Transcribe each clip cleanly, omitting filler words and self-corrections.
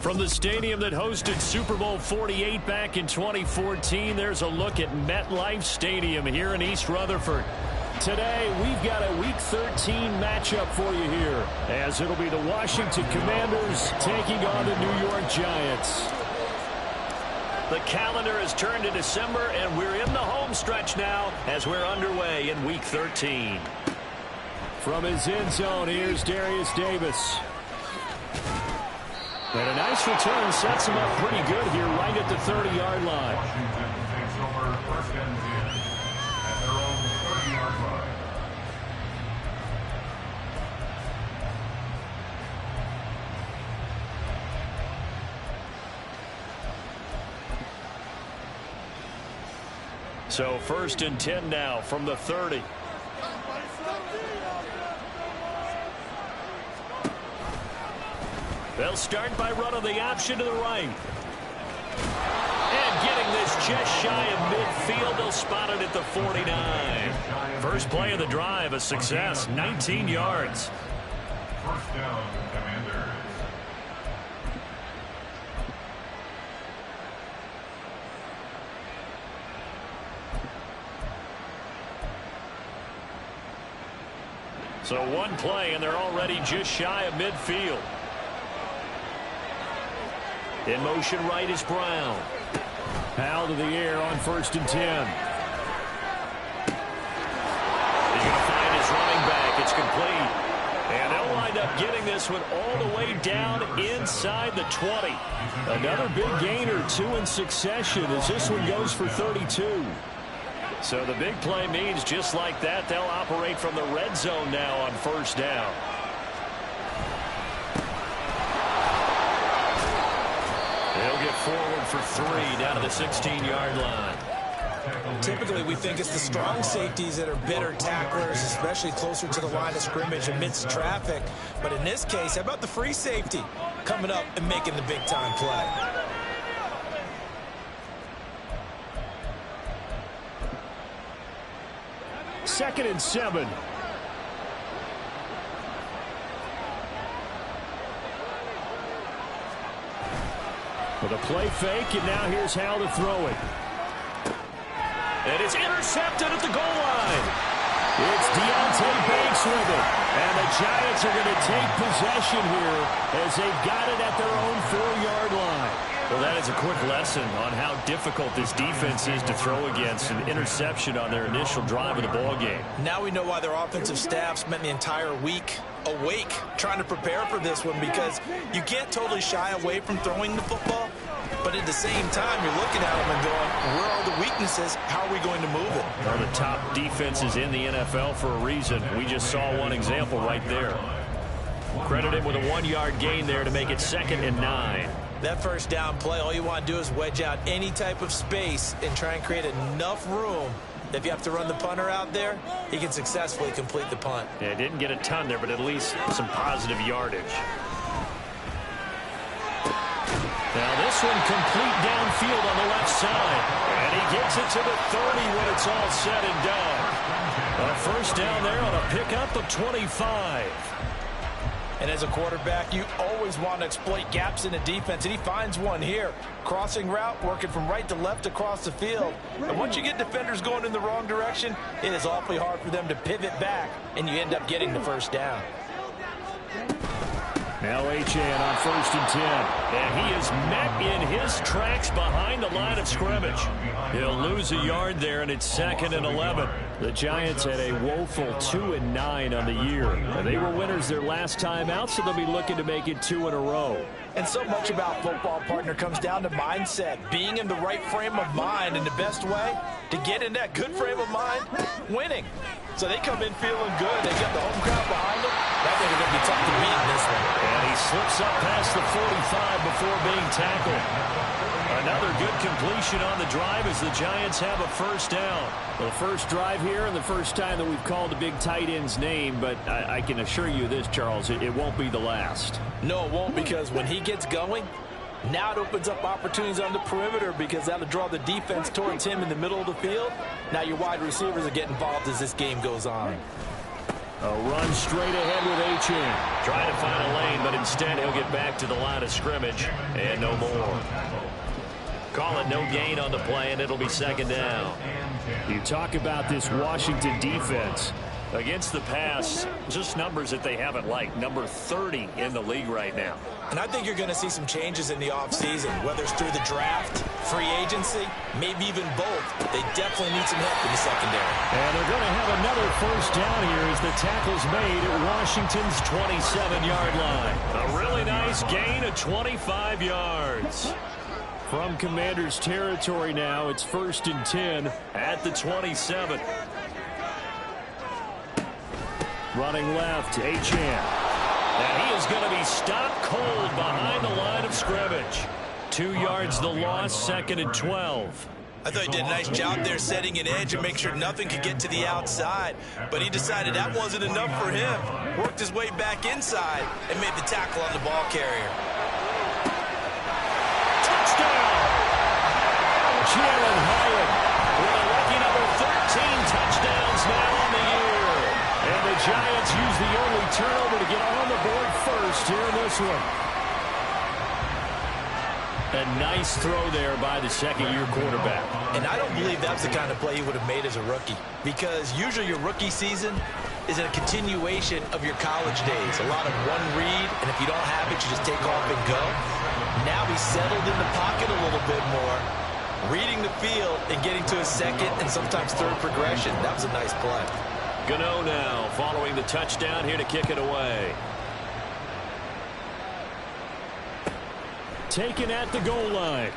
From the stadium that hosted Super Bowl 48 back in 2014, there's a look at MetLife Stadium here in East Rutherford. Today, we've got a Week 13 matchup for you here, as it'll be the Washington Commanders taking on the New York Giants. The calendar has turned to December, and we're in the home stretch now as we're underway in Week 13. From his end zone, here's Darius Davis. And a nice return sets him up pretty good here right at the 30-yard line. Washington takes over first and 10 at their own 30-yard line. So first and 10 now from the 30. They'll start by running the option to the right. And getting this just shy of midfield, they'll spot it at the 49. First play of the drive, a success, 19 yards. First down, Commanders. So one play, and they're already just shy of midfield. In motion right is Brown. Powell to the air on first and 10. He's going to find his running back. It's complete. And they'll wind up getting this one all the way down inside the 20. Another big gain or two in succession as this one goes for 32. So the big play means just like that, they'll operate from the red zone now on first down. They'll get forward for 3 down to the 16-yard line. Typically, we think it's the strong safeties that are better tacklers, especially closer to the line of scrimmage amidst traffic. But in this case, how about the free safety coming up and making the big-time play? Second and 7. With a play fake, and now here's how to throw it. And it's intercepted at the goal line. It's Deonte Banks with it. And the Giants are going to take possession here as they've got it at their own 4-yard line. Well, that is a quick lesson on how difficult this defense is to throw against an interception on their initial drive of the ballgame. Now we know why their offensive staff spent the entire week awake trying to prepare for this one, because you can't totally shy away from throwing the football, but at the same time you're looking at them and going, where are the weaknesses? How are we going to move it? One of the top defenses in the NFL for a reason. We just saw one example right there. Credit him with a 1-yard gain there to make it 2nd and 9. That first down play, all you want to do is wedge out any type of space and try and create enough room. If you have to run the punter out there, he can successfully complete the punt. Yeah, didn't get a ton there, but at least some positive yardage. Now this one complete downfield on the left side. And he gets it to the 30 when it's all said and done. A first down there on a pickup of 25. And as a quarterback, you always want to exploit gaps in the defense, and he finds one here. Crossing route, working from right to left across the field. And once you get defenders going in the wrong direction, it is awfully hard for them to pivot back, and you end up getting the first down. Now Achane on first and 10. And he is met in his tracks behind the line of scrimmage. He'll lose a yard there, and it's 2nd and 11. The Giants had a woeful 2 and 9 on the year. And they were winners their last time out, so they'll be looking to make it 2 in a row. And so much about football, partner, comes down to mindset. Being in the right frame of mind, and the best way to get in that good frame of mind, winning. So they come in feeling good. They got the home crowd behind them. I think they're going to be tough to beat in this one. And he slips up past the 45 before being tackled. Another good completion on the drive as the Giants have a first down. Well, the first drive here and the first time that we've called a big tight end's name, but I can assure you this, Charles, it won't be the last. No, it won't, because when he gets going, now it opens up opportunities on the perimeter, because that'll draw the defense towards him in the middle of the field. Now your wide receivers will get involved as this game goes on. A run straight ahead with Achane. Trying to find a lane, but instead he'll get back to the line of scrimmage. And no more. Call it no gain on the play, and it'll be second down. You talk about this Washington defense. Against the pass, just numbers that they haven't liked. Number 30 in the league right now. And I think you're going to see some changes in the offseason, whether it's through the draft, free agency, maybe even both. They definitely need some help in the secondary. And they're going to have another first down here as the tackle's made at Washington's 27-yard line. A really nice gain of 25 yards. From Commanders territory now, it's 1st and 10 at the 27. Running left, Achane. And he is going to be stopped cold behind the line of scrimmage. 2 yards the loss, 2nd and 12. I thought he did a nice job there setting an edge and make sure nothing could get to the outside. But he decided that wasn't enough for him. Worked his way back inside and made the tackle on the ball carrier. Touchdown! Jalen Hyatt with a lucky number 13 touchdowns now on the year. And the Giants use the early turnover to get on the board first here in this one. A nice throw there by the second-year quarterback. And I don't believe that's the kind of play he would have made as a rookie. Because usually your rookie season is a continuation of your college days. A lot of one read, and if you don't have it, you just take off and go. Now he's settled in the pocket a little bit more, reading the field and getting to his second and sometimes third progression. That was a nice play. Gano now following the touchdown here to kick it away. Taken at the goal line.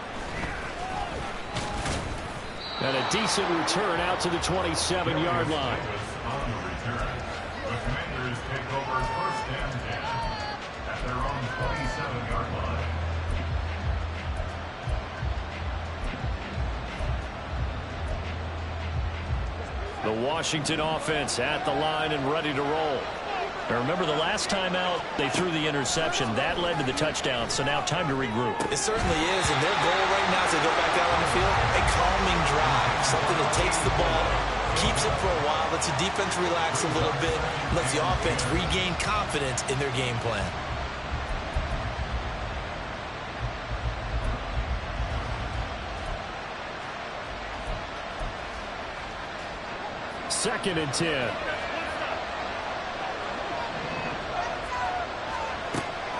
And a decent return out to the 27-yard line. On the return, the Commanders take over 1st and 10 at their own 27-yard line. The Washington offense at the line and ready to roll. Now remember, the last time out, they threw the interception. That led to the touchdown, so now time to regroup. It certainly is, and their goal right now as they go back out on the field, a calming drive, something that takes the ball, keeps it for a while, lets the defense relax a little bit, lets the offense regain confidence in their game plan. Second and 10.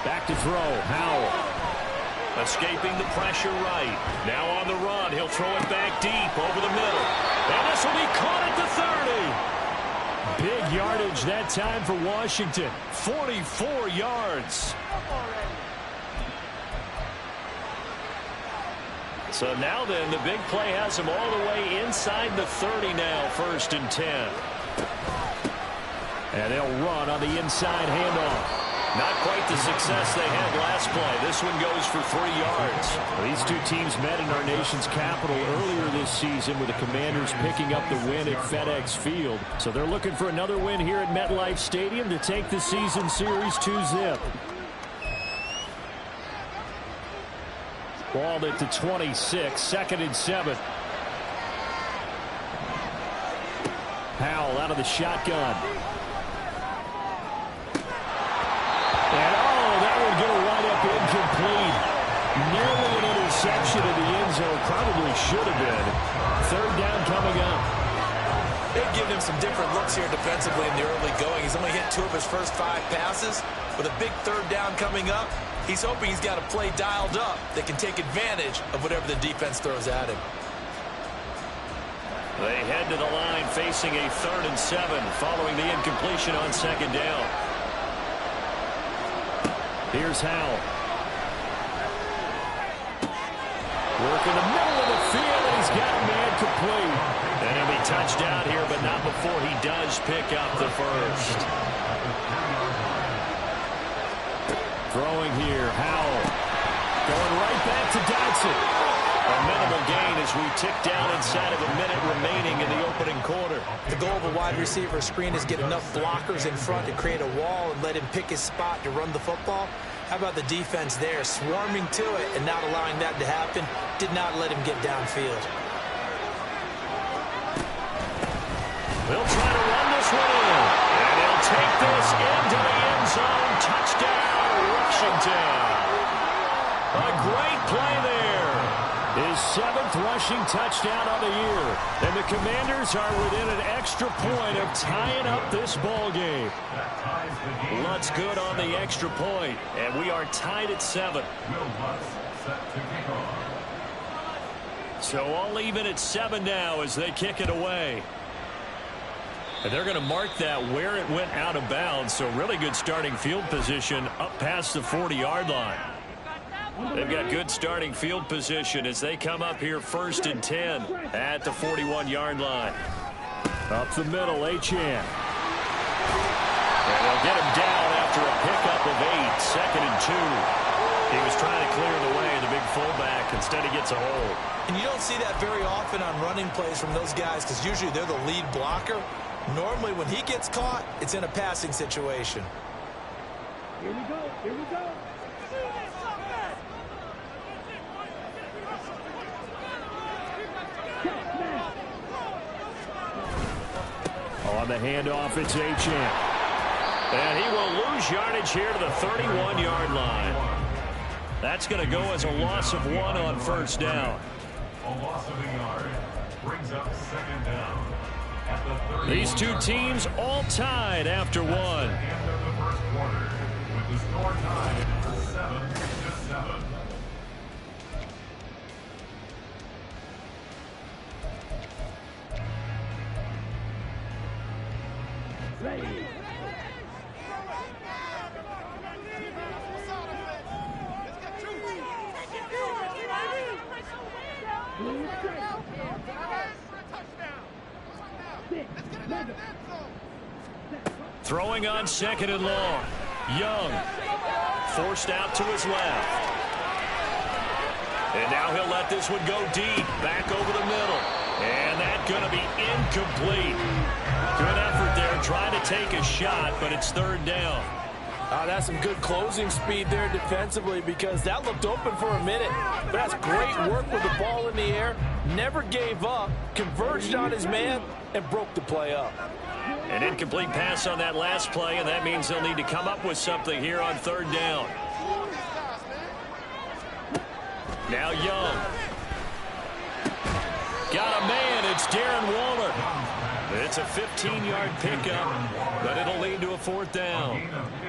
Back to throw. Howell. Escaping the pressure right. Now on the run. He'll throw it back deep over the middle. And this will be caught at the 30. Big yardage that time for Washington. 44 yards. So now then, the big play has him all the way inside the 30 now, 1st and 10. And they'll run on the inside handoff. Not quite the success they had last play. This one goes for 3 yards. These two teams met in our nation's capital earlier this season with the Commanders picking up the win at FedEx Field. So they're looking for another win here at MetLife Stadium to take the season series 2-zip. Ball at the 26, 2nd and 7. Howell out of the shotgun. And that would get a wide up incomplete. Nearly an interception in the end zone. Probably should have been. 3rd down coming up. They've given him some different looks here defensively in the early going. He's only hit 2 of his first 5 passes. With a big 3rd down coming up, he's hoping he's got a play dialed up that can take advantage of whatever the defense throws at him. They head to the line facing a 3rd and 7 following the incompletion on 2nd down. Here's Howell. Work in the middle of the field, and he's got a man complete. And he'll be touched down here, but not before he does pick up the first. Throwing here, Howell. Going right back to Dodson. A minimal gain as we tick down inside of a minute remaining in the opening quarter. The goal of a wide receiver screen is get enough blockers in front to create a wall and let him pick his spot to run the football. How about the defense there, swarming to it and not allowing that to happen? Did not let him get downfield. They'll try to run this one in. And they'll take play there. His 7th rushing touchdown on the year. And the Commanders are within an extra point of tying up this ball game. Lutz good on the extra point, and we are tied at 7. So all even at 7 now as they kick it away. And they're going to mark that where it went out of bounds. So really good starting field position up past the 40-yard line. They've got good starting field position as they come up here 1st and 10 at the 41-yard line. Up the middle, Achane. And they'll get him down after a pickup of 8, 2nd and 2. He was trying to clear the way, the big fullback. Instead, he gets a hole. And you don't see that very often on running plays from those guys because usually they're the lead blocker. Normally, when he gets caught, it's in a passing situation. Here we go. Here we go. On the handoff, it's Achane. And he will lose yardage here to the 31-yard line. That's going to go as a loss of 1 on 1st down. A loss of a yard brings up 2nd down. At the These two teams all tied after 1. End of the first quarter with the score tied 7-7. Ready. Throwing on 2nd and long. Young forced out to his left. And now he'll let this one go deep. Back over the middle. And that's going to be incomplete. Good effort there trying to take a shot, but it's 3rd down. That's some good closing speed there defensively because that looked open for a minute. But that's great work with the ball in the air. Never gave up, converged on his man, and broke the play up. An incomplete pass on that last play, and that means they'll need to come up with something here on 3rd down. Now Young. Got a man. It's Darren Waller. It's a 15-yard pickup, but it'll lead to a 4th down.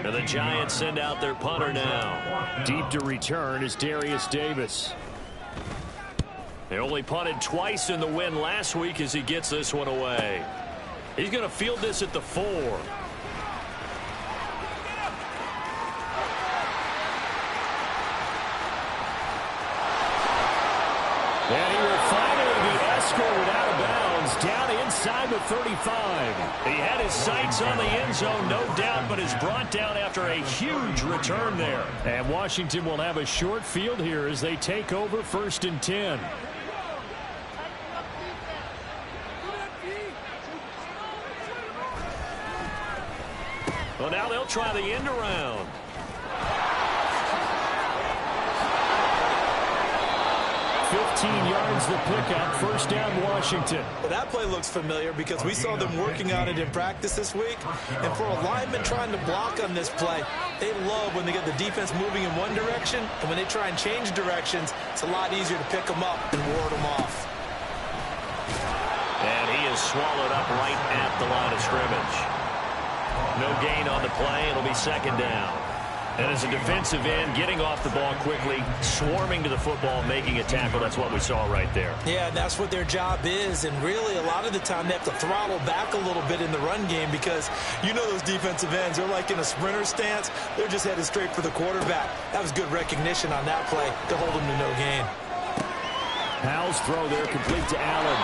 And the Giants send out their punter now. Deep to return is Darius Davis. They only punted twice in the win last week as he gets this one away. He's going to field this at the 4. And he will finally be escorted out of bounds down inside the 35. He had his sights on the end zone, no doubt, but is brought down after a huge return there. And Washington will have a short field here as they take over 1st and 10. Well, now they'll try the end around. 15 yards the pickup, 1st down Washington. Well, that play looks familiar because we saw them working on it in practice this week. And for a lineman trying to block on this play, they love when they get the defense moving in one direction. And when they try and change directions, it's a lot easier to pick them up and ward them off. And he is swallowed up right at the line of scrimmage. No gain on the play. It'll be 2nd down. And as a defensive end, getting off the ball quickly, swarming to the football, making a tackle. That's what we saw right there. Yeah, that's what their job is. And really, a lot of the time, they have to throttle back a little bit in the run game because you know those defensive ends, they're like in a sprinter stance. They're just headed straight for the quarterback. That was good recognition on that play to hold them to no gain. Powell's throw there complete to Allen.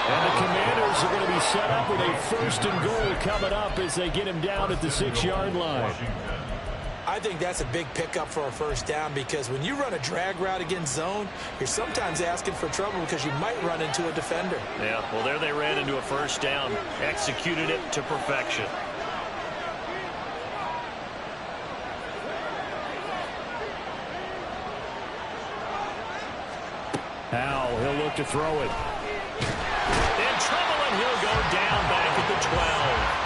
And the Commanders are going to be set up with a 1st and goal coming up as they get him down at the 6-yard line. I think that's a big pickup for a 1st down because when you run a drag route against zone, you're sometimes asking for trouble because you might run into a defender. Yeah, well, there they ran into a 1st down, executed it to perfection. Powell, he'll look to throw it. In trouble, and he'll go down back at the 12.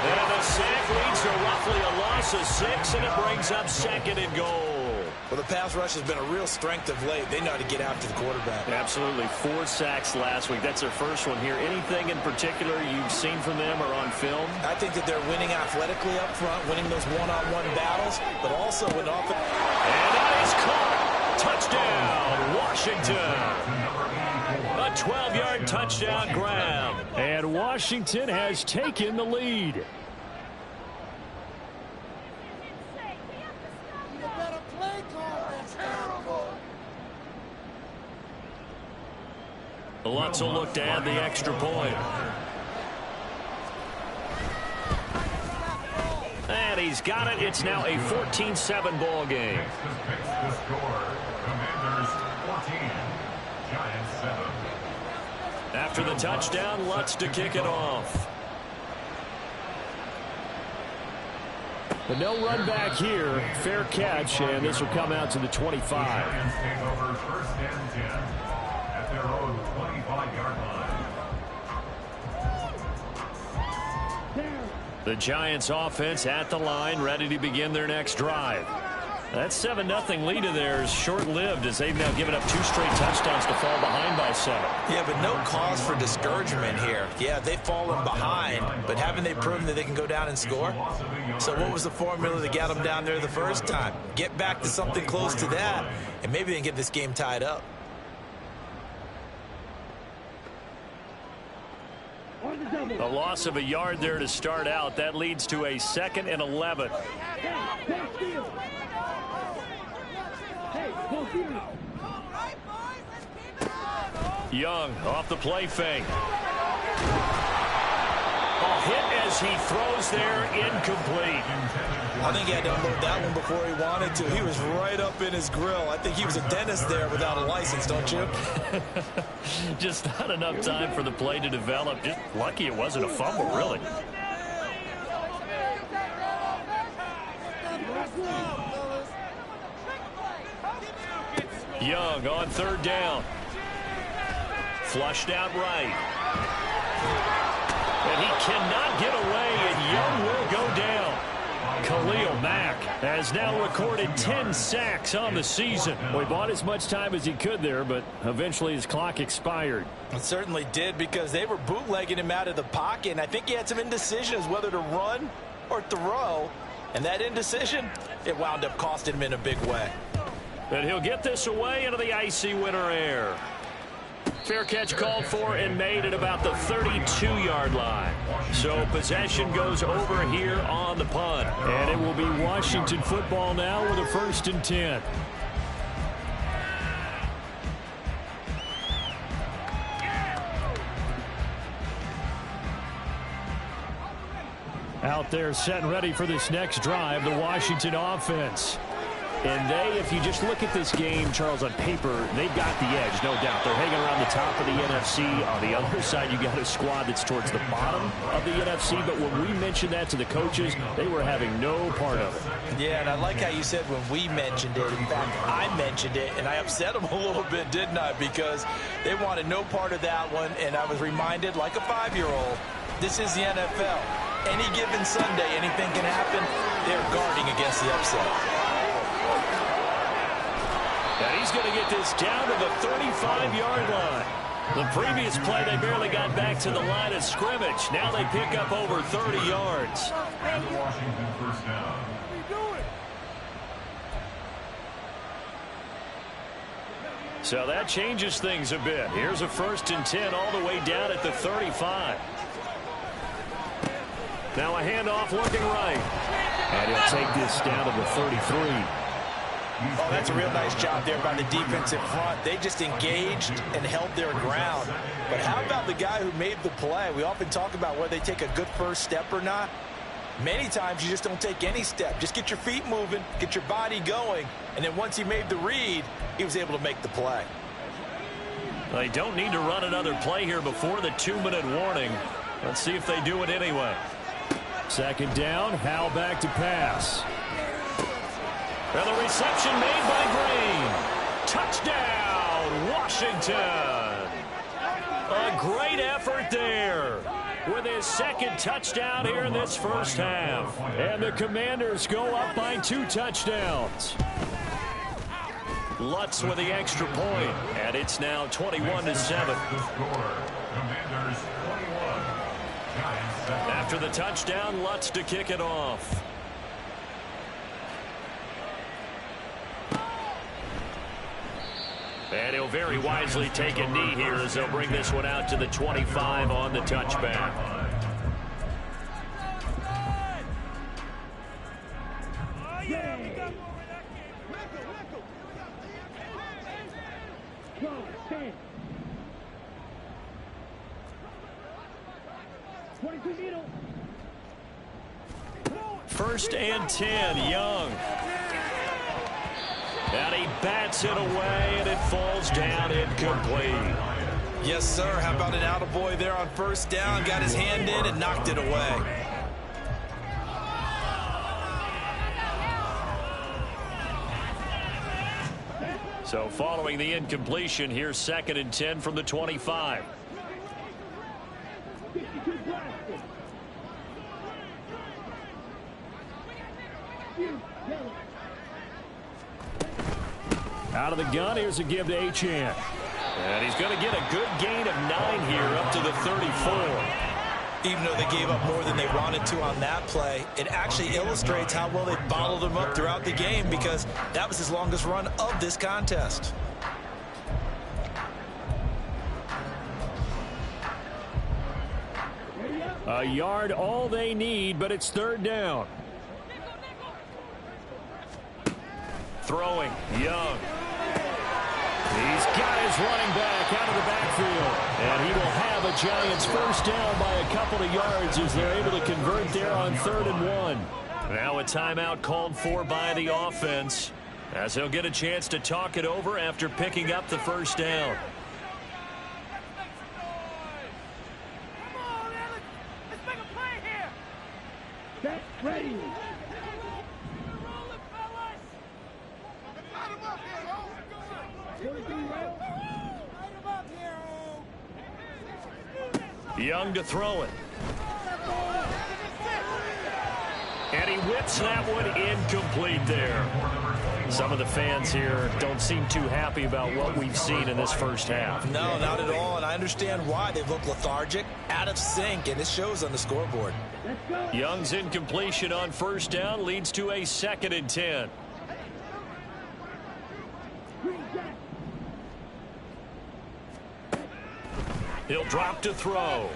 And the sack leads to roughly a loss of 6, and it brings up 2nd and goal. Well, the pass rush has been a real strength of late. They know how to get after the quarterback. Absolutely. 4 sacks last week. That's their first one here. Anything in particular you've seen from them or on film? I think that they're winning athletically up front, winning those one-on-one battles, but also with offense. And that is caught. Touchdown, Washington. A 12-yard touchdown grab. And Washington has taken the lead. Lutz will look to add the extra point. And he's got it. It's now a 14-7 ball game. The score, Commanders 14, Giants 7. After the touchdown, Lutz to kick it off. But no run back here. Fair catch, and this will come out to the 25. Giants take over first and 10 at their own 25-yard line. The Giants offense at the line, ready to begin their next drive. That 7-0 lead of theirs short-lived as they've now given up 2 straight touchdowns to fall behind by 7. Yeah, but no cause for discouragement here. Yeah, they've fallen behind, but haven't they proven that they can go down and score? So what was the formula that got them down there the first time? Get back to something close to that, and maybe they can get this game tied up. A loss of a yard there to start out. That leads to a 2nd and 11. Young off the play fake. A hit as he throws there, incomplete. I think he had to unload that one before he wanted to. He was right up in his grill. I think he was a dentist there without a license, don't you? Just not enough time for the play to develop. Just lucky it wasn't a fumble, really. Young on 3rd down. Flushed out right. And he cannot get away, and Young will go down. Khalil Mack has now recorded 10 sacks on the season. Well, he bought as much time as he could there, but eventually his clock expired. It certainly did, because they were bootlegging him out of the pocket, and I think he had some indecisions whether to run or throw. And that indecision, it wound up costing him in a big way. And he'll get this away into the icy winter air. Fair catch called for and made at about the 32-yard line. So possession goes over here on the punt. And it will be Washington football now with a 1st and 10. Out there set and ready for this next drive, the Washington offense. And they, if you just look at this game, Charles, on paper, they've got the edge, no doubt. They're hanging around the top of the NFC. On the other side, you got a squad that's towards the bottom of the NFC. But when we mentioned that to the coaches, they were having no part of it. Yeah, and I like how you said when we mentioned it. In fact, I mentioned it, and I upset them a little bit, didn't I? Because they wanted no part of that one, and I was reminded, like a 5-year-old, this is the NFL. Any given Sunday, anything can happen. They're guarding against the upset. And he's going to get this down to the 35-yard line. The previous play, they barely got back to the line of scrimmage. Now they pick up over 30 yards. Washington first down. So that changes things a bit. Here's a 1st and 10 all the way down at the 35. Now a handoff looking right. And he'll take this down to the 33. Oh, that's a real nice job there by the defensive front. They just engaged and held their ground. But how about the guy who made the play? We often talk about whether they take a good first step or not. Many times you just don't take any step. Just get your feet moving, get your body going, and then once he made the read, he was able to make the play. They don't need to run another play here before the 2-minute warning. Let's see if they do it anyway. 2nd down, Howell back to pass. And the reception made by Green. Touchdown, Washington. A great effort there with his 2nd touchdown here in this first half. And the Commanders go up by 2 touchdowns. Lutz with the extra point, and it's now 21-7. The score, Commanders 21, Giants 7. After the touchdown, Lutz to kick it off. And he'll very wisely take a knee here as they'll bring this one out to the 25 on the touchback. First and 10, Young. And he bats it away, and it falls down incomplete. Yes, sir. How about an attaboy there on first down? Got his hand in and knocked it away. So following the incompletion, here's 2nd and 10 from the 25. Out of the gun, here's a give to Achane. And he's going to get a good gain of 9 here up to the 34. Even though they gave up more than they wanted to on that play, it actually illustrates how well they bottled him up throughout the game, because that was his longest run of this contest. A yard all they need, but it's 3rd down. Throwing, Young. He's got his running back out of the backfield. And he will have a Giants first down by a couple of yards as they're able to convert there on 3rd and 1. Now a timeout called for by the offense, as he'll get a chance to talk it over after picking up the first down. Ready. Young to throw it. And he whips that one incomplete there. Some of the fans here don't seem too happy about what we've seen in this first half. No, not at all, and I understand why. They look lethargic, out of sync, and it shows on the scoreboard. Young's incompletion on first down leads to a 2nd and 10. He'll drop to throw.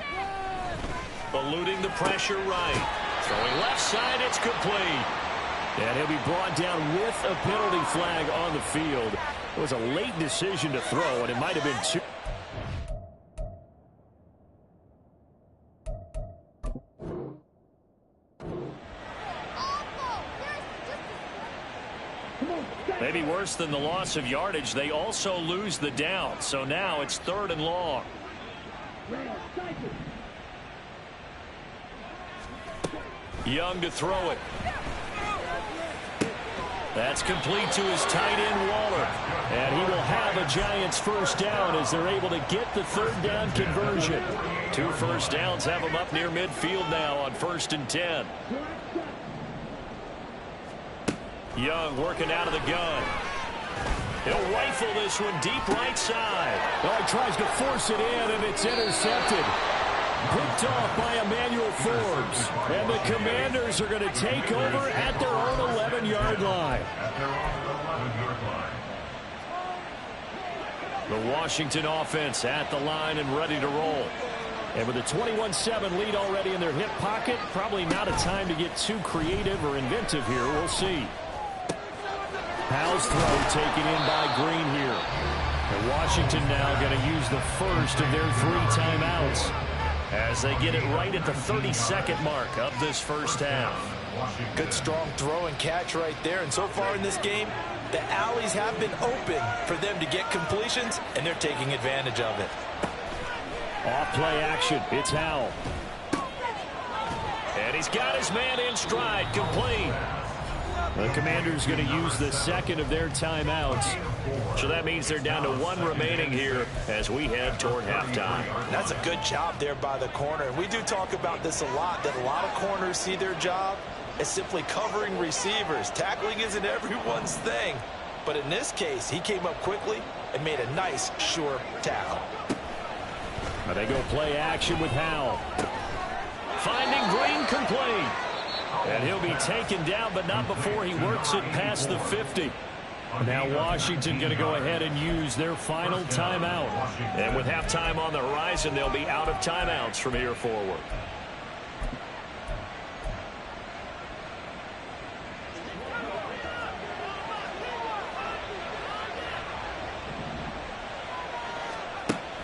Eluding the pressure right. Throwing left side, it's complete. And he'll be brought down with a penalty flag on the field. It was a late decision to throw, and it might have been two. Maybe worse than the loss of yardage, they also lose the down. So now it's 3rd and long. Young to throw it. That's complete to his tight end, Waller. And he will have a Giants first down as they're able to get the 3rd down conversion. 2 first downs have them up near midfield now on 1st and 10. Young working out of the gun. He'll rifle this one deep right side. Well, he tries to force it in, and it's intercepted. Picked off by Emmanuel Forbes. And the Commanders are going to take over at their own 11-yard line. At their own 11-yard line. The Washington offense at the line and ready to roll. And with a 21-7 lead already in their hip pocket, probably not a time to get too creative or inventive here. We'll see. Powell's throw taken in by Green here. And Washington now going to use the first of their 3 timeouts as they get it right at the 32nd mark of this first half. Good strong throw and catch right there. And so far in this game, the alleys have been open for them to get completions, and they're taking advantage of it. Off play action. It's Howell. And he's got his man in stride. Complete. The Commanders going to use the 2nd of their timeouts. So that means they're down to 1 remaining here as we head toward halftime. That's a good job there by the corner. And we do talk about this a lot, that a lot of corners see their job as simply covering receivers. Tackling isn't everyone's thing. But in this case, he came up quickly and made a nice, sure tackle. Now they go play action with Howell. Finding Green complete. And he'll be taken down, but not before he works it past the 50. Now Washington going to go ahead and use their final timeout. And with halftime on the horizon, they'll be out of timeouts from here forward.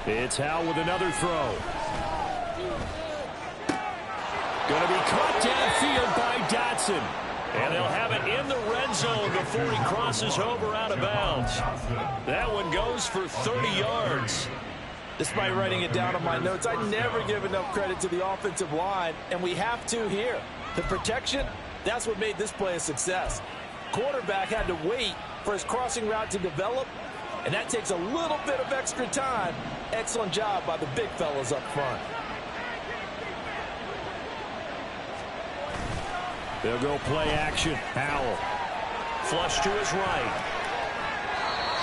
It's Howell with another throw. Going to be caught downfield by Dotson. And they'll have it in the red zone before he crosses over out of bounds. That one goes for 30 yards. Despite writing it down on my notes, I never give enough credit to the offensive line, and we have to here. The protection, that's what made this play a success. Quarterback had to wait for his crossing route to develop, and that takes a little bit of extra time. Excellent job by the big fellas up front. They'll go play action. Howell. Flush to his right.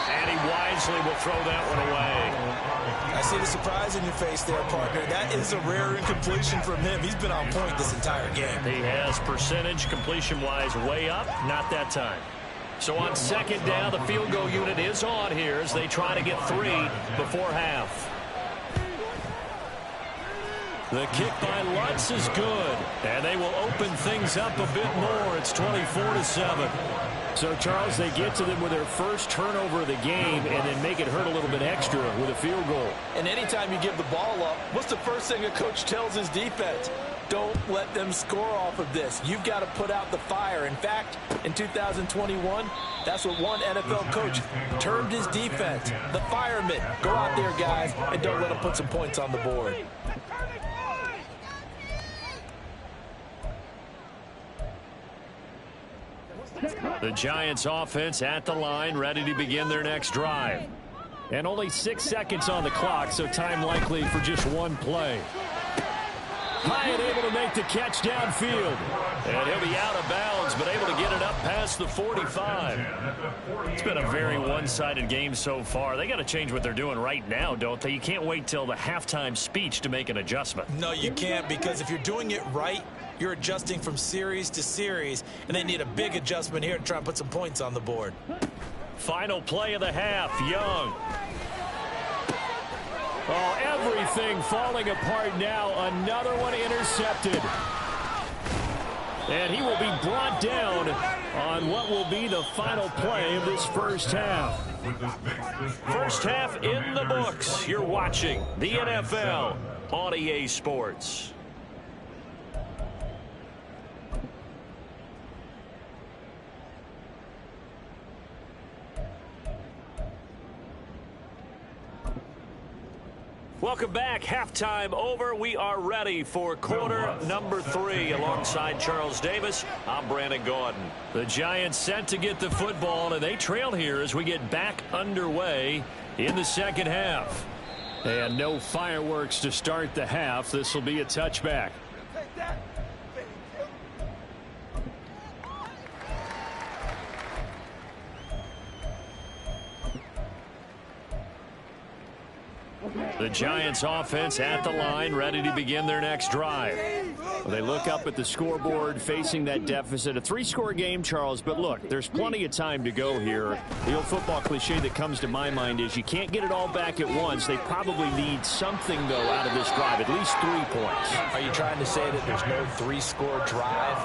And he wisely will throw that one away. I see the surprise in your face there, partner. That is a rare incompletion from him. He's been on point this entire game. He has percentage completion-wise way up. Not that time. So on second down, the field goal unit is on here as they try to get 3 before half. The kick by Lutz is good, and they will open things up a bit more. It's 24-7. So, Charles, they get to them with their first turnover of the game and then make it hurt a little bit extra with a field goal. And anytime you give the ball up, what's the first thing a coach tells his defense? Don't let them score off of this. You've got to put out the fire. In fact, in 2021, that's what one NFL coach termed his defense. The firemen. Go out there, guys, and don't let them put some points on the board. The Giants offense at the line, ready to begin their next drive. And only 6 seconds on the clock, so time likely for just one play. Hyatt able to make the catch downfield. And he'll be out of bounds, but able to get it up past the 45. It's been a very one-sided game so far. They got to change what they're doing right now, don't they? You can't wait till the halftime speech to make an adjustment. No, you can't, because if you're doing it right, you're adjusting from series to series, and they need a big adjustment here to try and put some points on the board. Final play of the half, Young. Oh, everything falling apart now. Another one intercepted. And he will be brought down on what will be the final play of this first half. First half in the books. You're watching the NFL on EA Sports. Welcome back. Halftime over. We are ready for quarter number 3. Alongside Charles Davis, I'm Brandon Gaudin. The Giants set to get the football, and they trail here as we get back underway in the second half. And no fireworks to start the half. This will be a touchback. The Giants offense at the line, ready to begin their next drive. They look up at the scoreboard, facing that deficit. A 3-score game, Charles, but look, there's plenty of time to go here. The old football cliche that comes to my mind is you can't get it all back at once. They probably need something, though, out of this drive, at least 3 points. Are you trying to say that there's no 3-score drive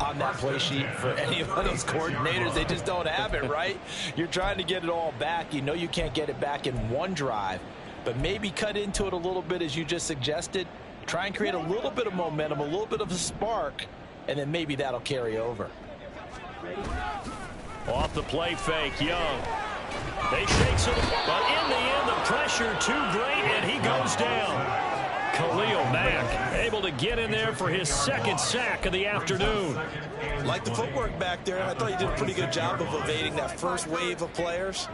on that play sheet for any of those coordinators? They just don't have it, right? You're trying to get it all back. You know you can't get it back in one drive. But maybe cut into it a little bit, as you just suggested. Try and create a little bit of momentum, a little bit of a spark, and then maybe that'll carry over. Off the play fake, Young. They shakes it, but in the end, the pressure too great, and he goes down. Khalil Mack able to get in there for his second sack of the afternoon. Like the footwork back there, and I thought he did a pretty good job of evading that first wave of players.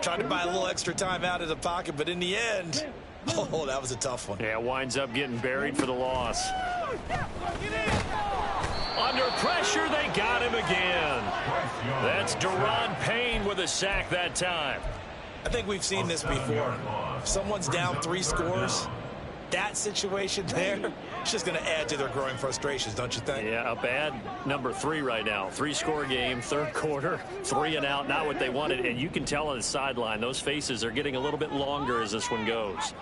Tried to buy a little extra time out of the pocket, but in the end, oh, that was a tough one. Yeah, winds up getting buried for the loss. Under pressure, they got him again. That's Daron Payne with a sack that time. I think we've seen this before. If someone's down 3 scores, that situation there, it's just going to add to their growing frustrations, don't you think? Yeah, a bad number 3 right now. 3-score game, third quarter, 3 and out, not what they wanted. And you can tell on the sideline, those faces are getting a little bit longer as this one goes.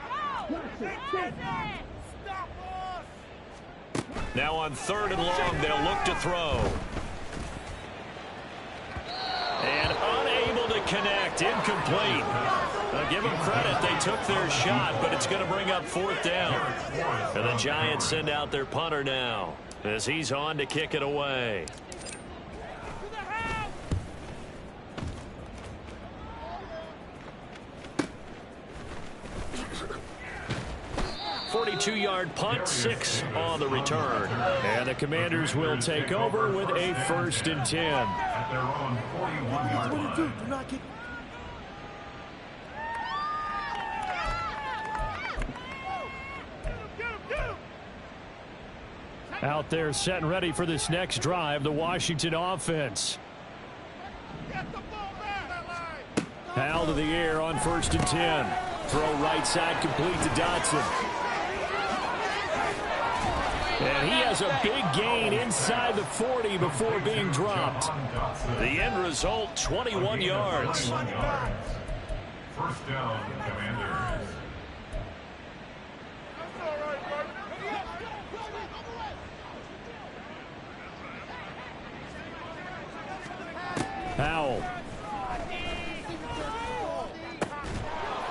Now on 3rd and long, they'll look to throw. And unable to connect, incomplete. I'll give them credit, they took their shot, but it's going to bring up 4th down. And the Giants send out their punter now as he's on to kick it away. .42-yard punt, 6 on the return. And the Commanders will take over with a 1st and 10. At their own 41-yard line. Do not get... Out there set and ready for this next drive, the Washington offense. Howell to the air on 1st and 10. Throw right side complete to Dotson. And he has a big gain inside the 40 before being dropped. The end result, 21 yards. 1st down, Commanders. Howell.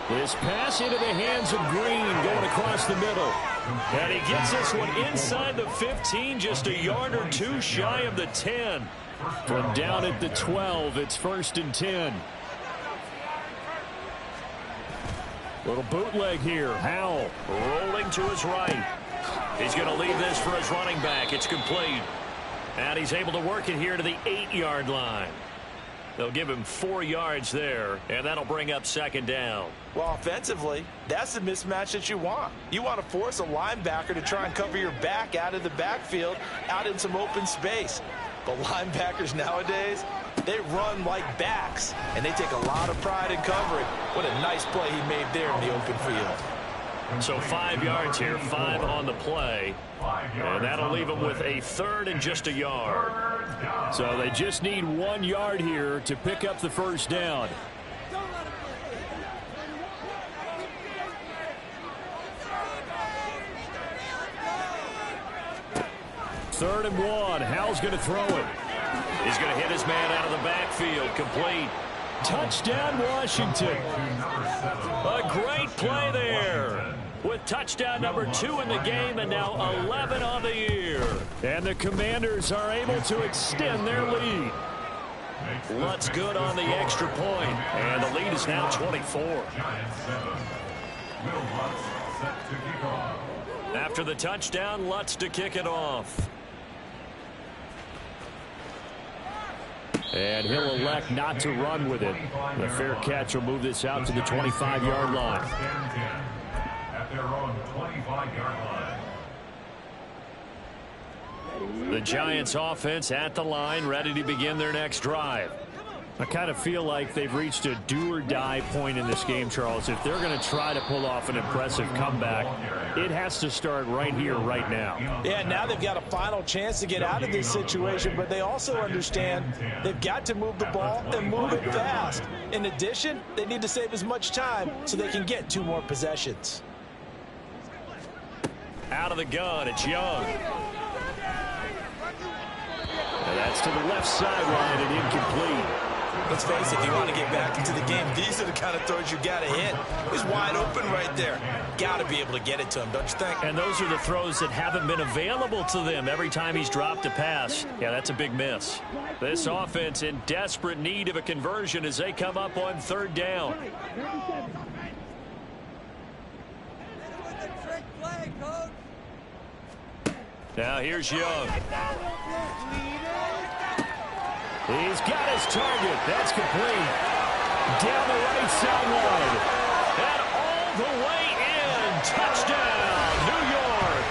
This pass into the hands of Green going across the middle. And he gets this one inside the 15, just a yard or 2 shy of the 10. From down at the 12, it's 1st and 10. Little bootleg here. Howell Rolling to his right. He's going to leave this for his running back. It's complete. And he's able to work it here to the 8-yard line. They'll give him 4 yards there, and that'll bring up 2nd down. Well, offensively, that's the mismatch that you want. You want to force a linebacker to try and cover your back out of the backfield, out in some open space. But linebackers nowadays, they run like backs, and they take a lot of pride in covering. What a nice play he made there in the open field. So 5 yards here, 5 on the play. And that'll leave him with a 3rd and just a yard. So they just need 1 yard here to pick up the 1st down. Third and 1. Howell's going to throw it. He's going to hit his man out of the backfield. Complete. Touchdown, Washington. A great play there. With touchdown number 2 in the game and now 11 on the year. And the Commanders are able to extend their lead. Lutz good on the extra point, and the lead is now 24. After the touchdown, Lutz to kick it off. And he'll elect not to run with it. The fair catch will move this out to the 25-yard line. At their own 25-yard line. The Giants offense at the line, ready to begin their next drive. I kind of feel like they've reached a do-or-die point in this game, Charles. If they're going to try to pull off an impressive comeback, it has to start right here, right now. Yeah, now they've got a final chance to get out of this situation, but they also understand they've got to move the ball and move it fast. In addition, they need to save as much time so they can get 2 more possessions. Out of the gun, it's Young. And that's to the left sideline and incomplete. Let's face it, if you want to get back into the game, these are the kind of throws you got to hit. He's wide open right there. Got to be able to get it to him, don't you think? And those are the throws that haven't been available to them every time he's dropped a pass. Yeah, that's a big miss. This offense in desperate need of a conversion as they come up on 3rd down. Now here's Young. He's got his target. That's complete. Down the right sideline. And all the way in. Touchdown, New York.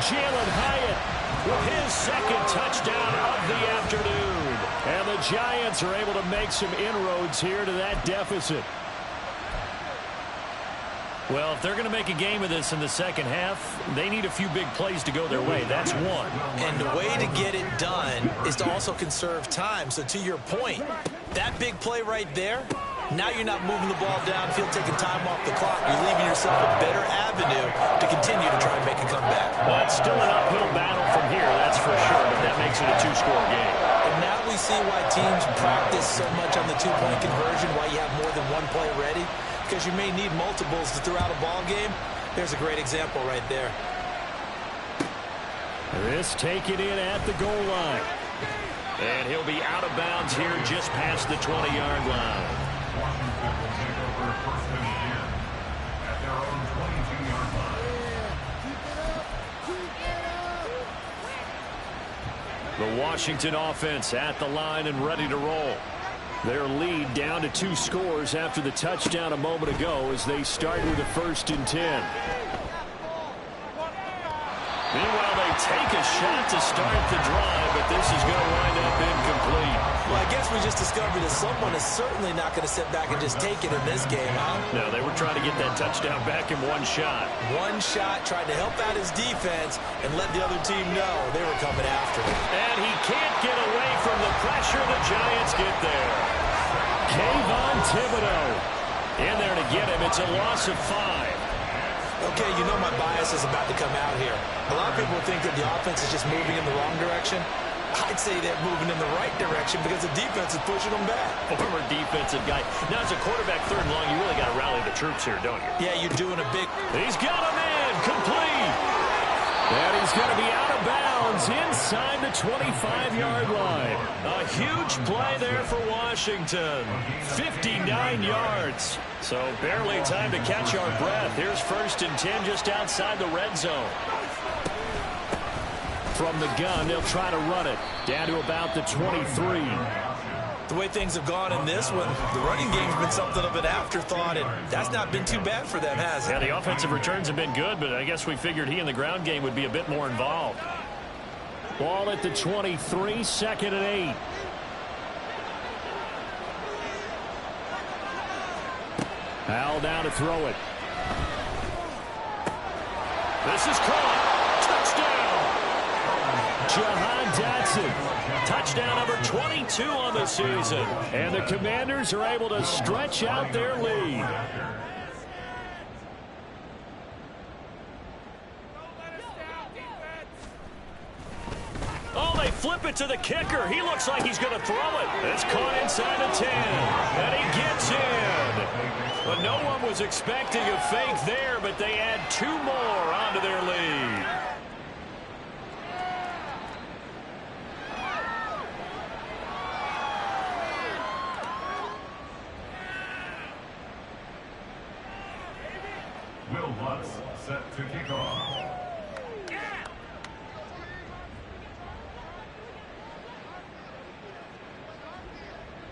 Jalen Hyatt with his 2nd Giants are able to make some inroads here to that deficit. Well, if they're going to make a game of this in the second half, they need a few big plays to go their way. That's one. And the way to get it done is to also conserve time. So to your point, that big play right there, now you're not moving the ball downfield, taking time off the clock. You're leaving yourself a better avenue to continue to try and make a comeback. Well, it's still an uphill battle from here, that's for sure, but that makes it a two-score game. And now we see why teams practice so much on the two-point conversion, why you have more than one play ready, because you may need multiples to throw out a ball game. There's a great example right there. This taken in at the goal line. And he'll be out of bounds here just past the 20-yard line. Washington will take over first and 10 at their own 22-yard line. The Washington offense at the line and ready to roll. Their lead down to 2 scores after the touchdown a moment ago as they start with a 1st and 10. Meanwhile, they take a shot to start the drive, but this is going to wind up incomplete. Well, I guess we just discovered that someone is certainly not going to sit back and just take it in this game, huh? No, they were trying to get that touchdown back in one shot. One shot, tried to help out his defense and let the other team know they were coming after him. And he can't get away from the pressure. The Giants get there. Kayvon Thibodeau in there to get him. It's a loss of 5. Okay, you know my bias is about to come out here. A lot of people think that the offense is just moving in the wrong direction. I'd say they're moving in the right direction because the defense is pushing them back. Former defensive guy. Now, as a quarterback 3rd and long, you really got to rally the troops here, don't you? Yeah, you're doing a big... He's got him in. Complete. And he's going to be out of bounds inside the 25-yard line. A huge play there for Washington. 59 yards. So barely time to catch our breath. Here's 1st and 10 just outside the red zone. From the gun, they'll try to run it down to about the 23. The way things have gone in this one, the running game's been something of an afterthought, and that's not been too bad for them, has it? Yeah, the offensive returns have been good, but I guess we figured he in the ground game would be a bit more involved. Ball at the 23, 2nd and 8. Hal down to throw it. This is caught. Touchdown. Jahan Dotson. Touchdown number 22 on the season. And the Commanders are able to stretch out their lead. Oh, they flip it to the kicker. He looks like he's going to throw it. It's caught inside the 10. And he gets in. But no one was expecting a fake there, but they add 2 more onto their lead. Will Lutz set to kick off.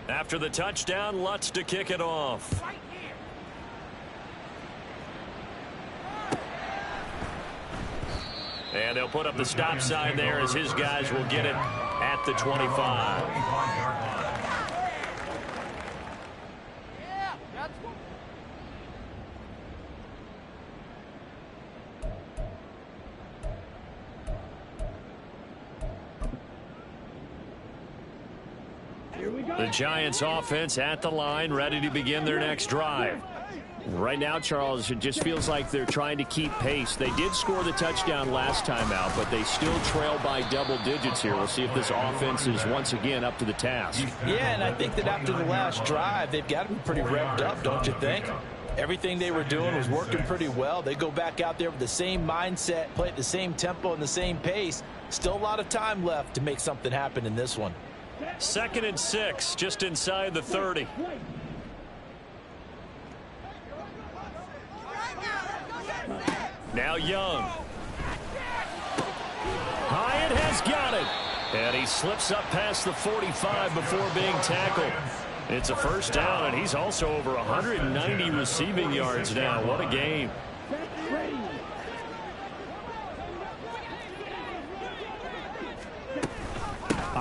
After the touchdown, Lutz to kick it off. And they'll put up the stop sign there as his guys will get it at the 25. The Giants offense at the line, ready to begin their next drive. Right now, Charles, it just feels like they're trying to keep pace. They did score the touchdown last time out, but they still trail by double digits here. We'll see if this offense is once again up to the task. Yeah, and I think that after the last drive, they've got to be pretty revved up, don't you think? Everything they were doing was working pretty well. They go back out there with the same mindset, play at the same tempo and the same pace. Still a lot of time left to make something happen in this one. 2nd and 6, just inside the 30. Now Young. Hyatt has got it. And he slips up past the 45 before being tackled. It's a 1st down, and he's also over 190 receiving yards now. What a game.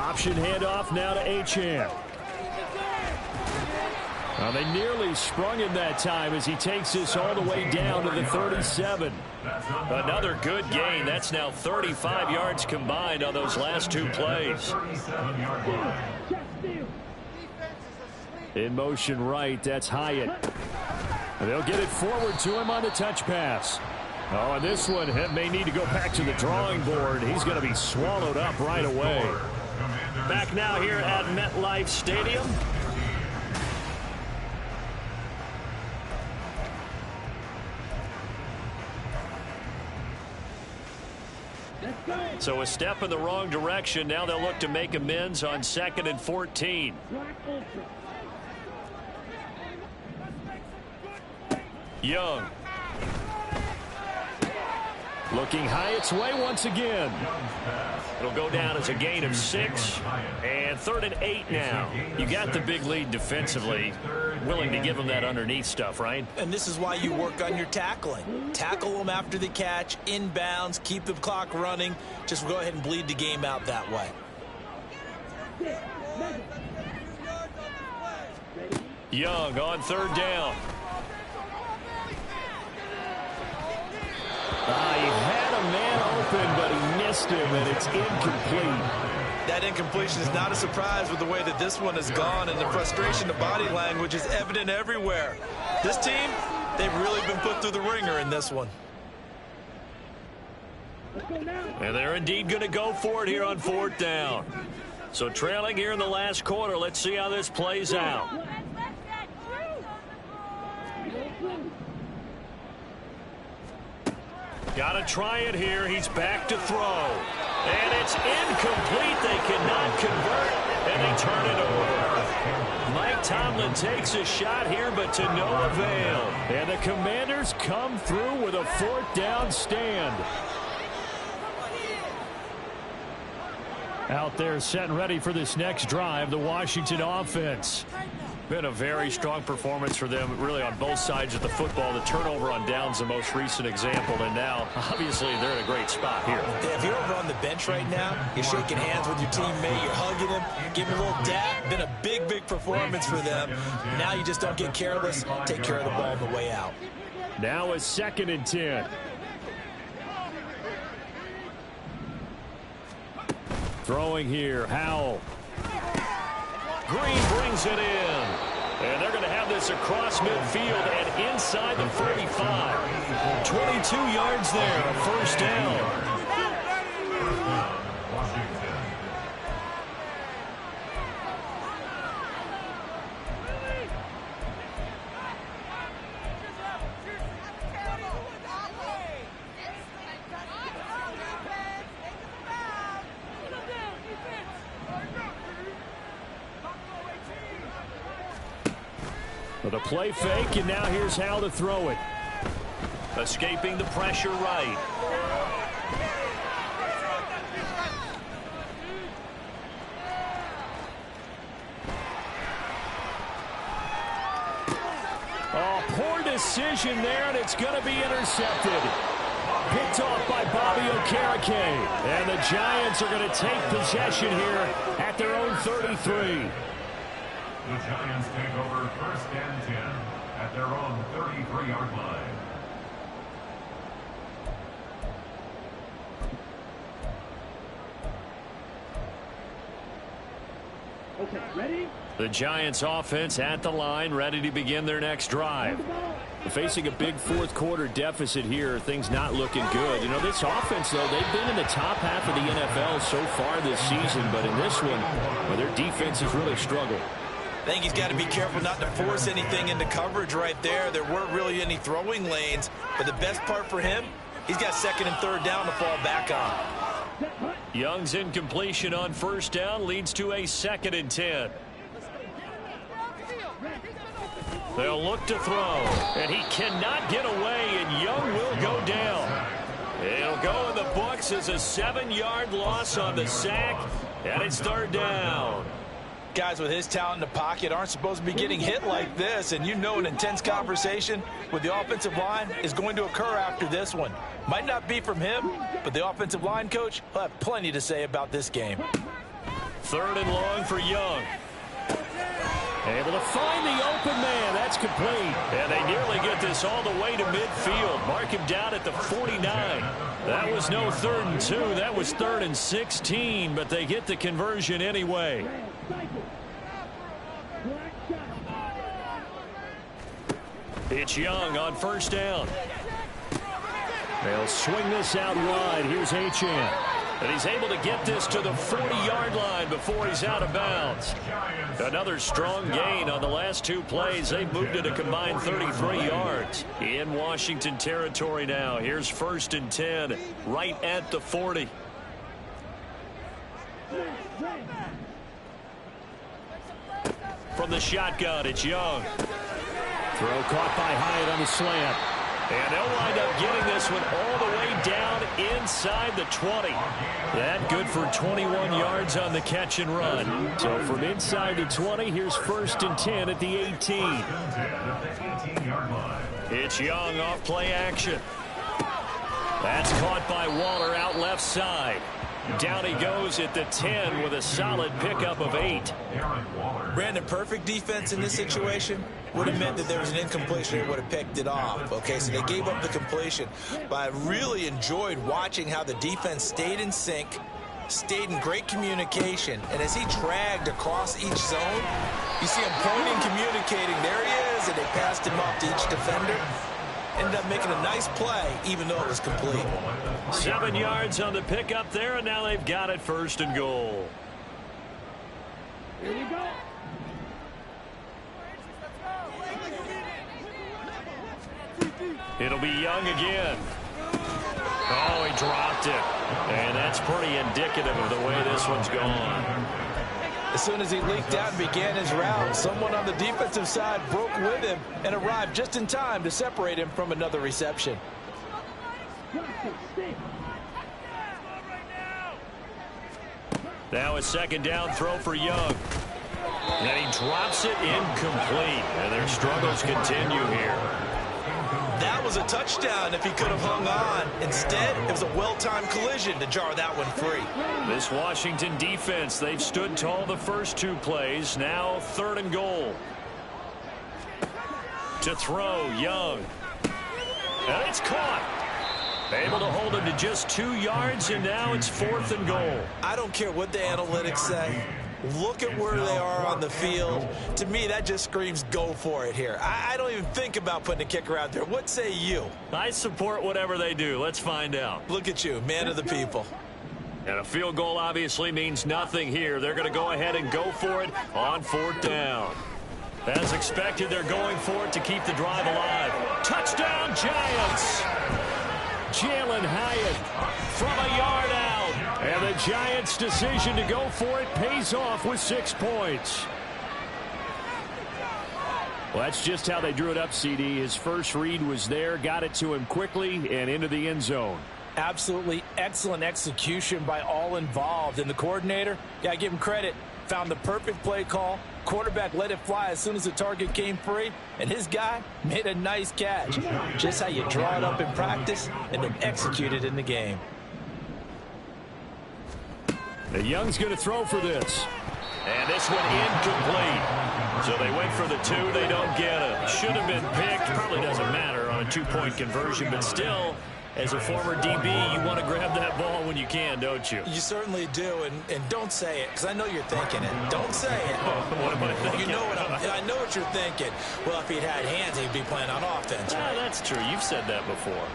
Option handoff now to Achane. Well, they nearly sprung him that time as he takes this all the way down to the 37. Another good gain. That's now 35 yards combined on those last two plays. In motion right, that's Hyatt. They'll get it forward to him on the touch pass. Oh, and this one may need to go back to the drawing board. He's going to be swallowed up right away. Back now here at MetLife Stadium. So a step in the wrong direction. Now they'll look to make amends on 2nd and 14. Young. Looking Hyatt's way once again. It'll go down as a gain of 6. And 3rd and 8 now. You got the big lead defensively. Willing to give them that underneath stuff, right? And this is why you work on your tackling. Tackle them after the catch, inbounds, keep the clock running. Just go ahead and bleed the game out that way. Young on 3rd down. He had a man open, but he missed him, and it's incomplete. That incompletion is not a surprise with the way that this one has gone, and the frustration, the body language is evident everywhere. This team, they've really been put through the ringer in this one. And they're indeed going to go for it here on 4th down. So trailing here in the last quarter. Let's see how this plays out. Got to try it here. He's back to throw. And it's incomplete. They cannot convert, and they turn it over. Mike Tomlin takes a shot here, but to no avail. And the Commanders come through with a 4th down stand. Out there set and ready for this next drive, the Washington offense. Been a very strong performance for them, really, on both sides of the football. The turnover on downs, the most recent example, and now, obviously, they're in a great spot here. Yeah, if you're over on the bench right now, you're shaking hands with your teammate, you're hugging him, giving him a little dap. Been a big, big performance for them. Now you just don't get careless, take care of the ball on the way out. Now a 2nd and 10. Throwing here, Howell. Green brings it in. And they're going to have this across midfield and inside the 45. 22 yards there, a 1st down. With a play fake, and now here's how to throw it. Escaping the pressure right. Oh, poor decision there, and it's going to be intercepted. Picked off by Bobby Okereke. And the Giants are going to take possession here at their own 33. The Giants take over 1st and 10 at their own 33-yard line. Okay, ready? The Giants offense at the line, ready to begin their next drive. Facing a big 4th quarter deficit here, things not looking good. You know, this offense, though, they've been in the top half of the NFL so far this season, but in this one, well, their defense has really struggled. I think he's got to be careful not to force anything into coverage right there. There weren't really any throwing lanes, but the best part for him, he's got 2nd and 3rd down to fall back on. Young's incompletion on 1st down leads to a 2nd and 10. They'll look to throw, and he cannot get away, and Young will go down. It'll go in the books as a 7-yard loss on the sack, and it's 3rd down. Guys with his talent in the pocket aren't supposed to be getting hit like this, and you know an intense conversation with the offensive line is going to occur after this one. Might not be from him, but the offensive line coach will have plenty to say about this game. Third and long for Young. Able to find the open man. That's complete. And they nearly get this all the way to midfield. Mark him down at the 49. That was no 3rd and 2. That was 3rd and 16. But they get the conversion anyway. It's Young on first down. They'll swing this out wide. Here's Achane. And he's able to get this to the 40-yard line before he's out of bounds. Another strong gain on the last 2 plays. They've moved it a combined 33 yards. In Washington territory now. Here's 1st and 10 right at the 40. From the shotgun, it's Young. Throw caught by Hyatt on the slant. And they'll wind up getting this one all the way down inside the 20. That good for 21 yards on the catch and run. So from inside the 20, here's 1st and 10 at the 18. It's Young off play action. That's caught by Waller out left side. Down he goes at the 10 with a solid pickup of 8. Brandon, perfect defense in this situation would have meant that there was an incompletion. They would have picked it off. Okay, so they gave up the completion. But I really enjoyed watching how the defense stayed in sync, stayed in great communication. And as he dragged across each zone, you see him pointing, communicating. There he is, and they passed him off to each defender. Ended up making a nice play, even though it was complete. 7 yards on the pickup there, and now they've got it 1st and goal. Here we go. It'll be Young again. Oh, he dropped it. And that's pretty indicative of the way this one's gone. As soon as he leaked out and began his route, someone on the defensive side broke with him and arrived just in time to separate him from another reception. Now a 2nd down throw for Young. And he drops it incomplete. And their struggles continue here. That was a touchdown if he could have hung on. Instead, it was a well-timed collision to jar that one free. This Washington defense, they've stood tall the first 2 plays. Now 3rd and goal. To throw, Young. And it's caught. Able to hold him to just 2 yards, and now it's 4th and goal. I don't care what the analytics say. Look at where they are on the field. To me, that just screams go for it here. I don't even think about putting a kicker out there. What say you? I support whatever they do. Let's find out. Look at you, man of the people. And a field goal obviously means nothing here. They're going to go ahead and go for it on 4th down. As expected, they're going for it to keep the drive alive. Touchdown, Giants! Jalin Hyatt from a yard out. And the Giants' decision to go for it pays off with 6 points. Well, that's just how they drew it up, CD. His first read was there, got it to him quickly, and into the end zone. Absolutely excellent execution by all involved. And the coordinator, got to give him credit, found the perfect play call. Quarterback let it fly as soon as the target came free, and his guy made a nice catch. Just how you draw it up in practice and then execute it in the game. And Young's going to throw for this. And this one incomplete. So they went for the 2. They don't get it. Should have been picked. Probably doesn't matter on a 2-point conversion, but still, as a former DB, you want to grab that ball when you can, don't you? You certainly do, and don't say it, because I know you're thinking it. Don't say it. What am I thinking? You know I know what you're thinking. Well, if he'd had hands, he'd be playing on offense. Right? That's true. You've said that before.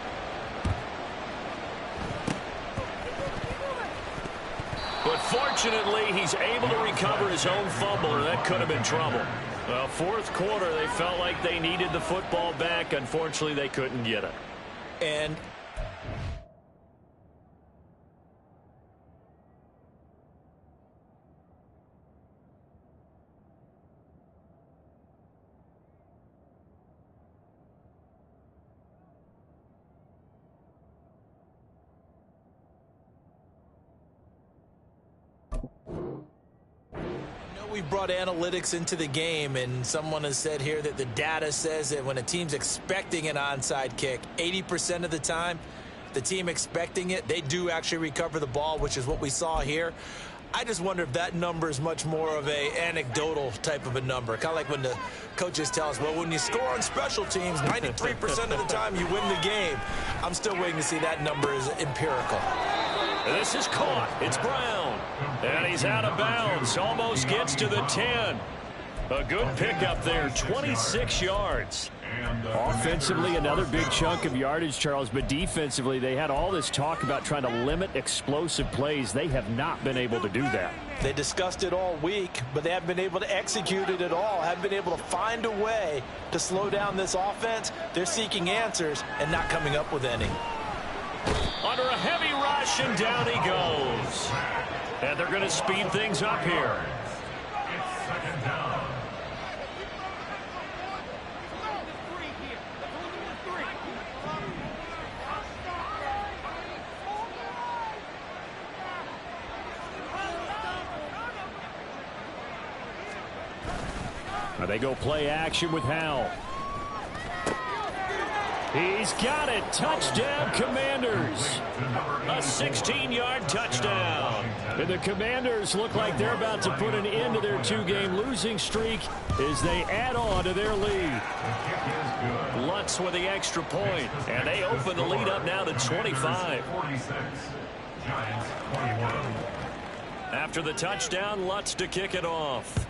But fortunately, he's able to recover his own fumble, or that could have been trouble. Well, 4th quarter, they felt like they needed the football back. Unfortunately, they couldn't get it. And we brought analytics into the game, and someone has said here that the data says that when a team's expecting an onside kick, 80% of the time, the team expecting it, they do actually recover the ball, which is what we saw here. I just wonder if that number is much more of a anecdotal type of a number. Kind of like when the coaches tell us, well, when you score on special teams, 93% of the time you win the game. I'm still waiting to see that number is empirical. This is caught. It's Brown. And he's out of bounds. Almost gets to the 10. A good pickup there, 26 yards. Offensively, another big chunk of yardage, Charles, but defensively, they had all this talk about trying to limit explosive plays. They have not been able to do that. They discussed it all week, but they haven't been able to execute it at all, haven't been able to find a way to slow down this offense. They're seeking answers and not coming up with any. Under a heavy rush, and down he goes. And they're going to speed things up here. It's second down. Now they go play action with Howell. He's got it. Touchdown, Commanders. A 16-yard touchdown. And the Commanders look like they're about to put an end to their two-game losing streak as they add on to their lead. Lutz with the extra point, and they open the lead up now to 25. 46. Giants 21. After the touchdown, Lutz to kick it off.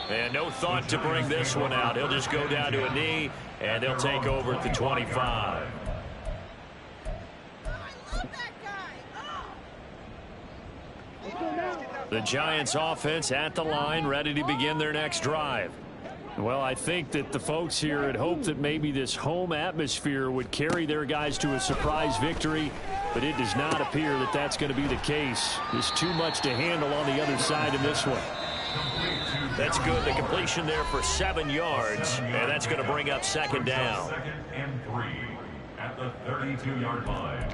And no thought to bring this one out. He'll just go down to a knee, and they'll take over at the 25. The Giants offense at the line, ready to begin their next drive. Well, I think that the folks here had hoped that maybe this home atmosphere would carry their guys to a surprise victory, but it does not appear that that's going to be the case. There's too much to handle on the other side in this one. That's good. The completion there for 7 yards, and that's going to bring up second down. Second and 3 at the 32-yard line.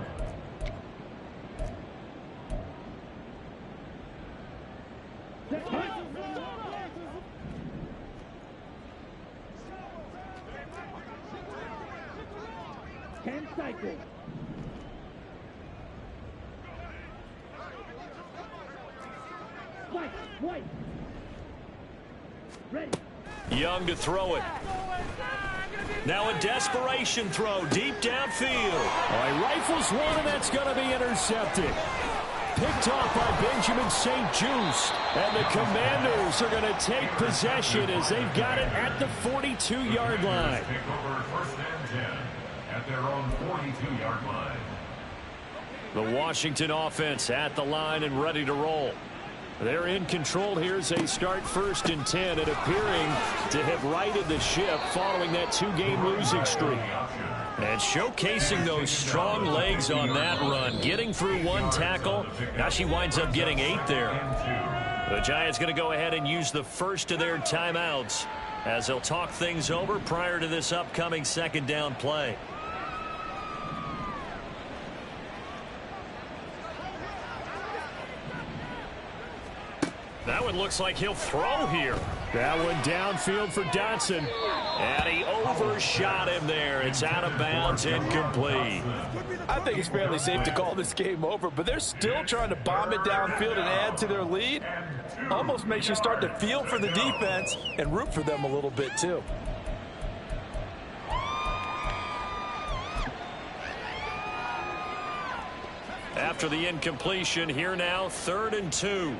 Young to throw it. Now a desperation throw deep downfield. All right, rifles one, and that's going to be intercepted. Picked off by Benjamin St-Juste. And the Commanders are going to take possession as they've got it at the 42-yard line. Take over first and 10 at their own 42-yard line. The Washington offense at the line and ready to roll. They're in control here as they start first and 10 and appearing to have righted the ship following that two-game losing streak. And showcasing those strong legs on that run. Getting through one tackle. Now she winds up getting 8 there. The Giants going to go ahead and use the first of their timeouts as they'll talk things over prior to this upcoming second down play. That one looks like he'll throw here. That one downfield for Dotson. And he overshot him there. It's out of bounds, incomplete. I think it's fairly safe to call this game over, but they're still trying to bomb it downfield and add to their lead. Almost makes you start to feel for the defense and root for them a little bit, too. After the incompletion, here now, 3rd and 2.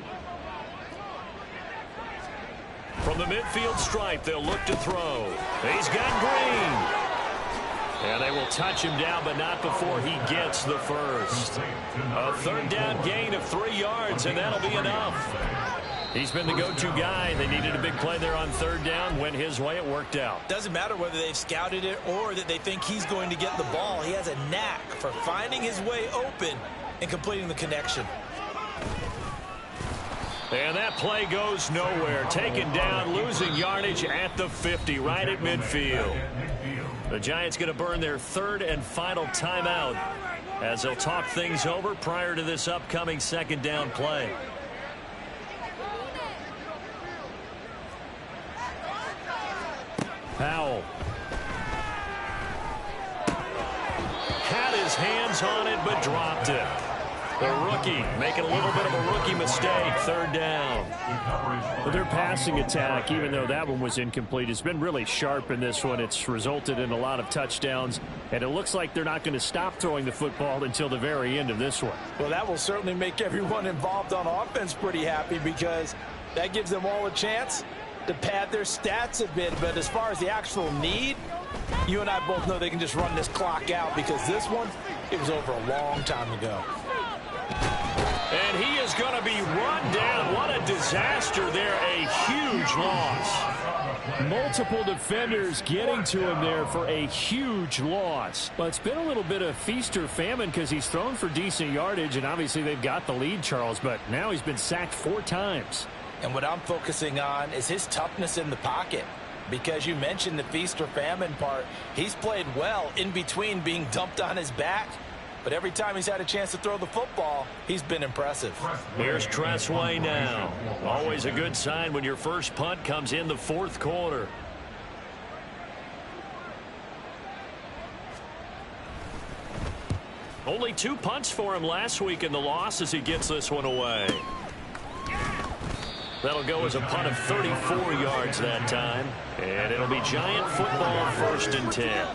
From the midfield stripe, they'll look to throw. He's got Green. And they will touch him down, but not before he gets the first. A 3rd down gain of 3 yards, and that'll be enough. He's been the go-to guy. They needed a big play there on 3rd down. Went his way. It worked out. Doesn't matter whether they've scouted it or that they think he's going to get the ball. He has a knack for finding his way open and completing the connection. And that play goes nowhere. Taken down, losing yardage at the 50, right at midfield. The Giants going to burn their 3rd and final timeout as they'll talk things over prior to this upcoming second down play. Howell had his hand hands on it, but dropped it. The rookie making a little bit of a rookie mistake. Third down. Well, their passing attack, even though that one was incomplete, has been really sharp in this one. It's resulted in a lot of touchdowns, and it looks like they're not going to stop throwing the football until the very end of this one. Well, that will certainly make everyone involved on offense pretty happy, because that gives them all a chance to pad their stats a bit. But as far as the actual need, you and I both know they can just run this clock out, because this one, it was over a long time ago. And he is going to be run down. What a disaster there. A huge loss. Multiple defenders getting to him there for a huge loss. But it's been a little bit of feast or famine, because he's thrown for decent yardage, and obviously they've got the lead, Charles, but now he's been sacked 4 times. And what I'm focusing on is his toughness in the pocket, because you mentioned the feast or famine part. He's played well in between being dumped on his back. But every time he's had a chance to throw the football, he's been impressive. Here's Tressway now. Always a good sign when your first punt comes in the fourth quarter. Only 2 punts for him last week in the loss as he gets this one away. That'll go as a punt of 34 yards that time. And it'll be Giant football, 1st and 10.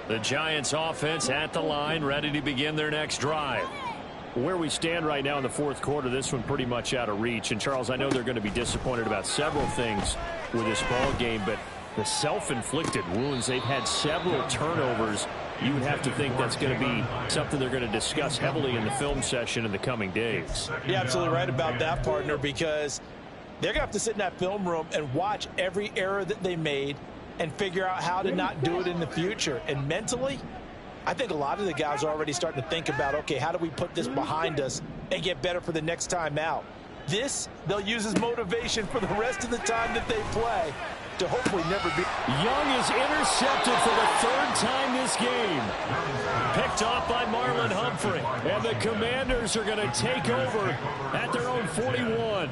The Giants offense at the line, ready to begin their next drive. Where we stand right now in the fourth quarter, this one pretty much out of reach. And, Charles, I know they're going to be disappointed about several things with this ball game, but the self-inflicted wounds, they've had several turnovers. You would have to think that's going to be something they're going to discuss heavily in the film session in the coming days. You're absolutely right about that, partner, because they're going to have to sit in that film room and watch every error that they made and figure out how to not do it in the future. And mentally, I think a lot of the guys are already starting to think about, okay, how do we put this behind us and get better for the next time out? This, they'll use as motivation for the rest of the time that they play to hopefully never be. Young is intercepted for the 3rd time this game. Picked off by Marlon Humphrey. And the Commanders are going to take over at their own 41.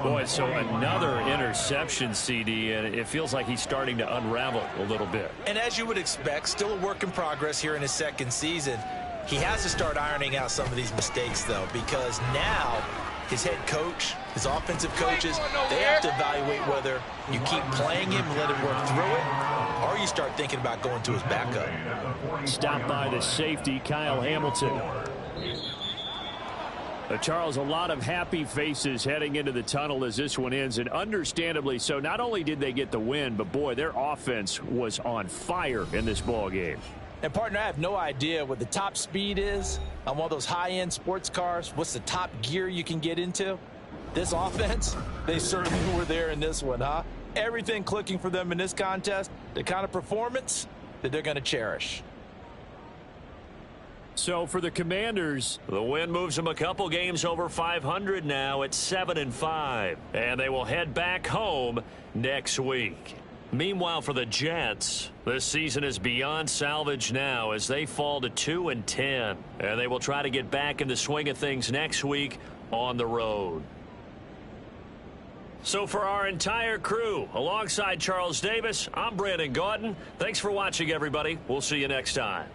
Boy, so another interception, CD, and it feels like he's starting to unravel a little bit. And as you would expect, still a work in progress here in his 2nd season. He has to start ironing out some of these mistakes, though, because now his head coach, his offensive coaches, they have to evaluate whether you keep playing him and let him work through it, or you start thinking about going to his backup. Stopped by the safety, Kyle Hamilton. Charles, a lot of happy faces heading into the tunnel as this one ends, and understandably so. Not only did they get the win, but, boy, their offense was on fire in this ball game. And, partner, I have no idea what the top speed is on one of those high-end sports cars. What's the top gear you can get into? This offense, they certainly were there in this one, huh? Everything clicking for them in this contest, the kind of performance that they're going to cherish. So for the Commanders, the win moves them a couple games over 500 now at 7-5. And they will head back home next week. Meanwhile, for the Jets, this season is beyond salvage now as they fall to 2-10. And they will try to get back in the swing of things next week on the road. So for our entire crew, alongside Charles Davis, I'm Brandon Gaudin. Thanks for watching, everybody. We'll see you next time.